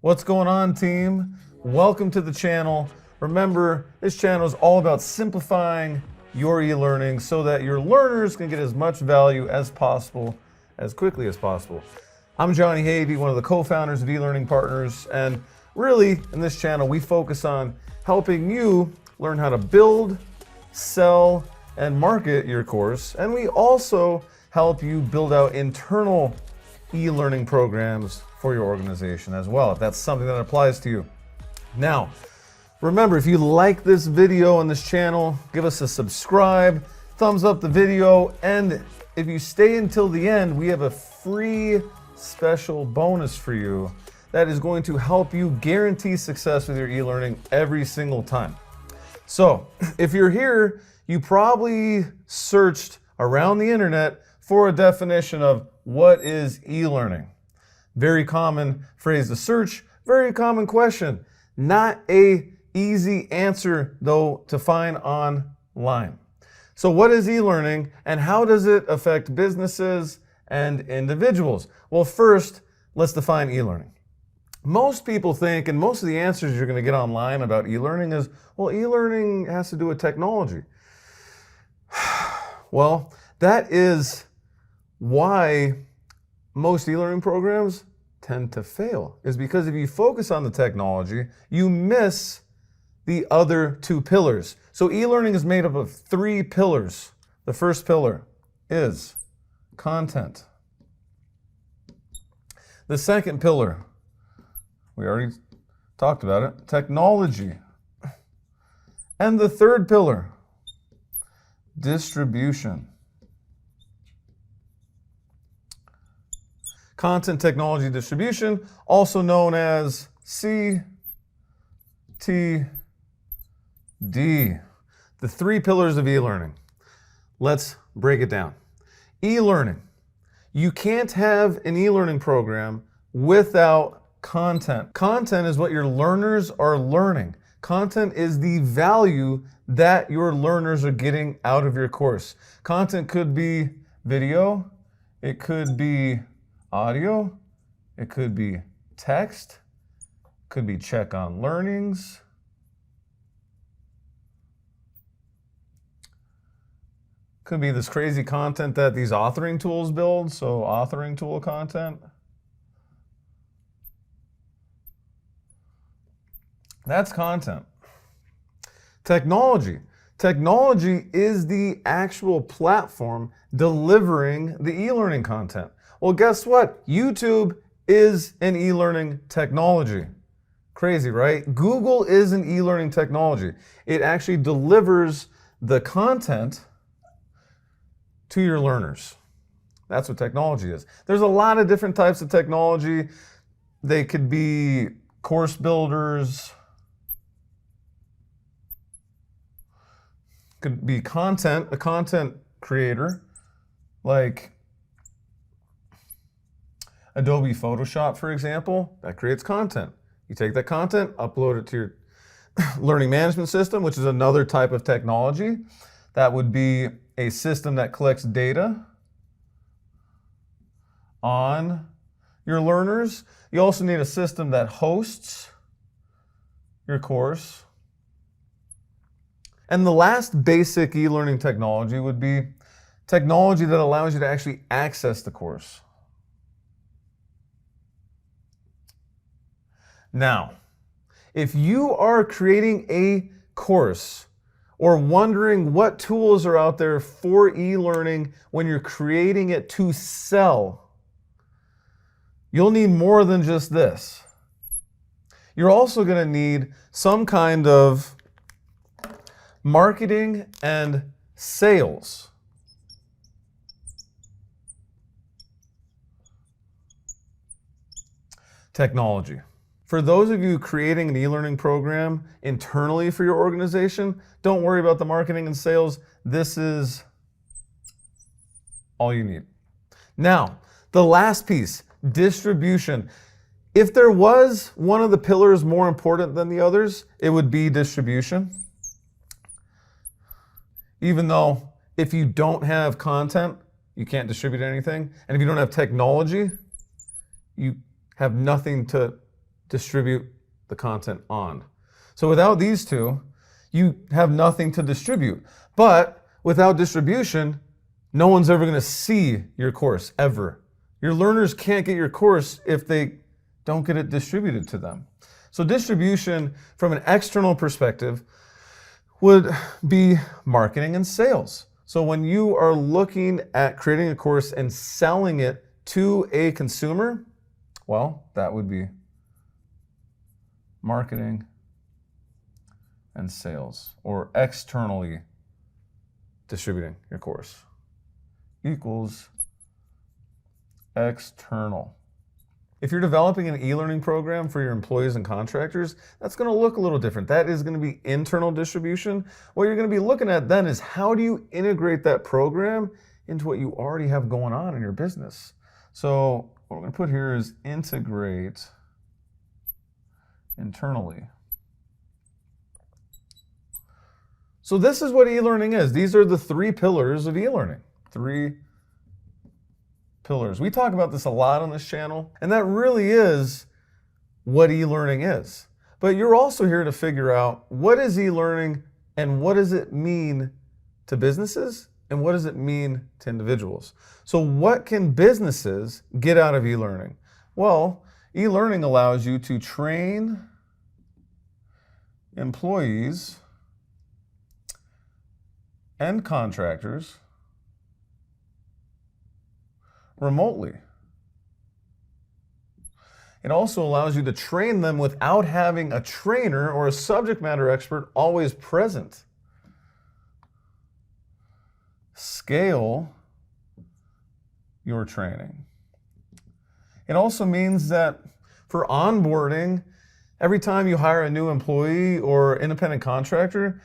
What's going on, team? Welcome to the channel. Remember, this channel is all about simplifying your e-learning so that your learners can get as much value as possible, as quickly as possible. I'm Johnny Havey, one of the co-founders of eLearning Partners, and really, in this channel, we focus on helping you learn how to build, sell, and market your course, and we also help you build out internal e-learning programs for your organization as well, if that's something that applies to you. Now, remember, if you like this video on this channel, give us a subscribe, thumbs up the video, and if you stay until the end, we have a free special bonus for you that is going to help you guarantee success with your e-learning every single time. So, if you're here, you probably searched around the internet for a definition of what is e-learning. Very common phrase to search, very common question. Not a easy answer though to find online. So what is e-learning and how does it affect businesses and individuals? Well, first, let's define e-learning. Most people think, and most of the answers you're going to get online about e-learning is, well, e-learning has to do with technology. Well, that is why most e-learning programs tend to fail, is because if you focus on the technology, you miss the other two pillars. So e-learning is made up of three pillars. The first pillar is content. The second pillar, we already talked about it, technology. And the third pillar, distribution. Content, technology, distribution, also known as CTD. The three pillars of e-learning. Let's break it down. E-learning. You can't have an e-learning program without content. Content is what your learners are learning. Content is the value that your learners are getting out of your course. Content could be video, it could be audio, it could be text, could be check on learnings, could be this crazy content that these authoring tools build, so authoring tool content. That's content. Technology. Technology is the actual platform delivering the e-learning content. Well, guess what? YouTube is an e-learning technology. Crazy, right? Google is an e-learning technology. It actually delivers the content to your learners. That's what technology is. There's a lot of different types of technology. They could be course builders, could be content, a content creator, like Adobe Photoshop, for example, that creates content. You take that content, upload it to your learning management system, which is another type of technology. That would be a system that collects data on your learners. You also need a system that hosts your course. And the last basic e-learning technology would be technology that allows you to actually access the course. Now, if you are creating a course or wondering what tools are out there for e-learning when you're creating it to sell, you'll need more than just this. You're also going to need some kind of marketing and sales. Technology. For those of you creating an e-learning program internally for your organization, don't worry about the marketing and sales. This is all you need. Now, the last piece, distribution. If there was one of the pillars more important than the others, it would be distribution. Even though if you don't have content, you can't distribute anything. And if you don't have technology, you have nothing to distribute the content on. So without these two, you have nothing to distribute. But without distribution, no one's ever going to see your course, ever. Your learners can't get your course if they don't get it distributed to them. So distribution from an external perspective would be marketing and sales. So when you are looking at creating a course and selling it to a consumer, well, that would be marketing and sales, or externally distributing your course equals external. If you're developing an e-learning program for your employees and contractors, that's going to look a little different. That is going to be internal distribution. What you're going to be looking at then is how do you integrate that program into what you already have going on in your business. So what we're going to put here is integrate internally. So this is what e-learning is. These are the 3 pillars of e-learning. 3 pillars. We talk about this a lot on this channel, and that really is what e-learning is. But you're also here to figure out what is e-learning and what does it mean to businesses and what does it mean to individuals. So what can businesses get out of e-learning? Well, e-learning allows you to train employees and contractors remotely. It also allows you to train them without having a trainer or a subject matter expert always present. Scale your training. It also means that for onboarding, every time you hire a new employee or independent contractor,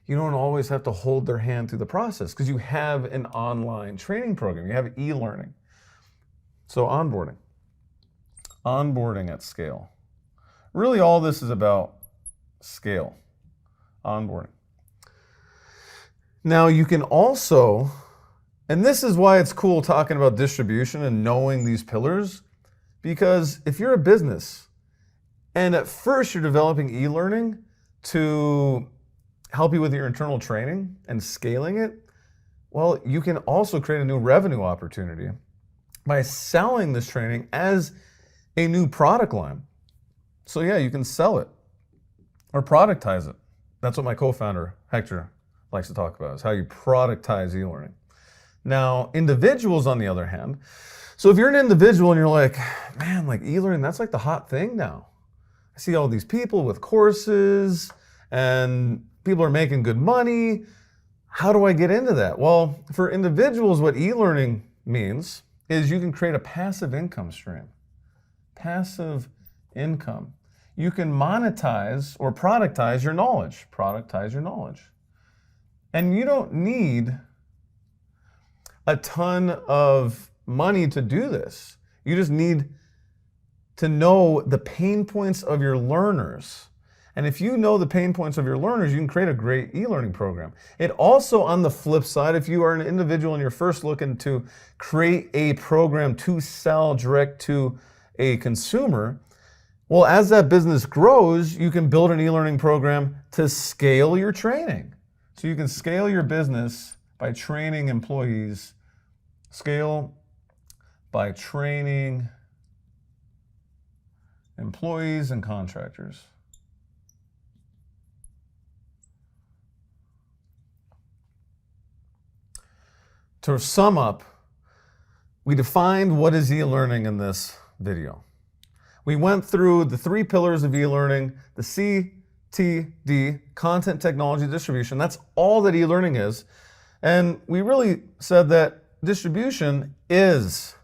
you don't always have to hold their hand through the process because you have an online training program. You have e-learning. So onboarding. Onboarding at scale. Really all this is about scale. Onboarding. Now you can also, and this is why it's cool talking about distribution and knowing these pillars, because if you're a business and at first you're developing e-learning to help you with your internal training and scaling it, well, you can also create a new revenue opportunity by selling this training as a new product line. So yeah, you can sell it or productize it. That's what my co-founder, Hector, likes to talk about, is how you productize e-learning. Now, individuals, on the other hand, so if you're an individual and you're like, man, like e-learning, that's like the hot thing now. I see all these people with courses and people are making good money. How do I get into that? Well, for individuals, what e-learning means is you can create a passive income stream. Passive income. You can monetize or productize your knowledge. Productize your knowledge. And you don't need a ton of money to do this. You just need to know the pain points of your learners. And if you know the pain points of your learners, you can create a great e-learning program. It also, on the flip side, if you are an individual and you're first looking to create a program to sell direct to a consumer, well, as that business grows, you can build an e-learning program to scale your training. So you can scale your business by training employees, scale by training employees and contractors. To sum up, we defined what is e-learning in this video. We went through the 3 pillars of e-learning, the CTD, content technology distribution. That's all that e-learning is. And we really said that distribution is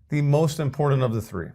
the most important of the 3.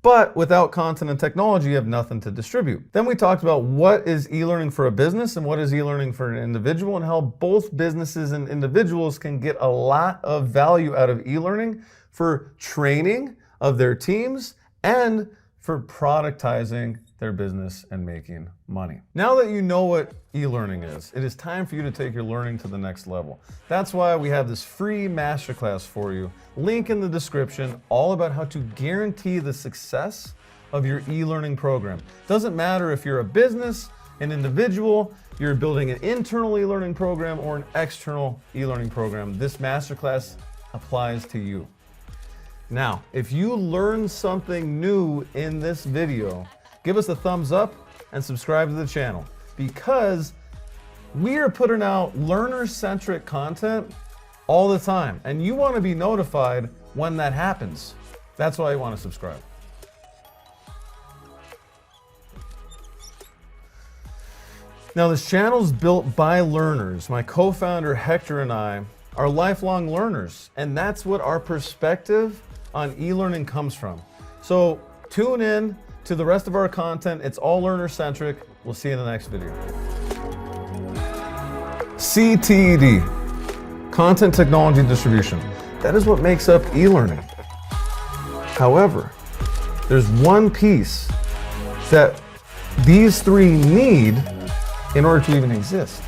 But without content and technology, you have nothing to distribute. Then we talked about what is e-learning for a business and what is e-learning for an individual, and how both businesses and individuals can get a lot of value out of e-learning for training of their teams and for productizing their business and making money. Now that you know what e-learning is, it is time for you to take your learning to the next level. That's why we have this free masterclass for you. Link in the description, all about how to guarantee the success of your e-learning program. Doesn't matter if you're a business, an individual, you're building an internal e-learning program or an external e-learning program. This masterclass applies to you. Now, if you learned something new in this video, give us a thumbs up and subscribe to the channel, because we are putting out learner-centric content all the time, and you want to be notified when that happens. That's why you want to subscribe. Now, this channel is built by learners. My co-founder Hector and I are lifelong learners, and that's what our perspective on e-learning comes from. So tune in to the rest of our content. It's all learner-centric. We'll see you in the next video. CTED, Content Technology Distribution. That is what makes up e-learning. However, there's one piece that these three need in order to even exist.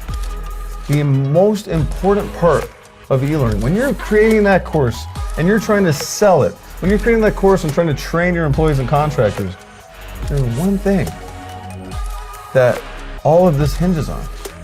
The most important part of e-learning, when you're creating that course and you're trying to sell it, when you're creating that course and trying to train your employees and contractors, there's one thing that all of this hinges on.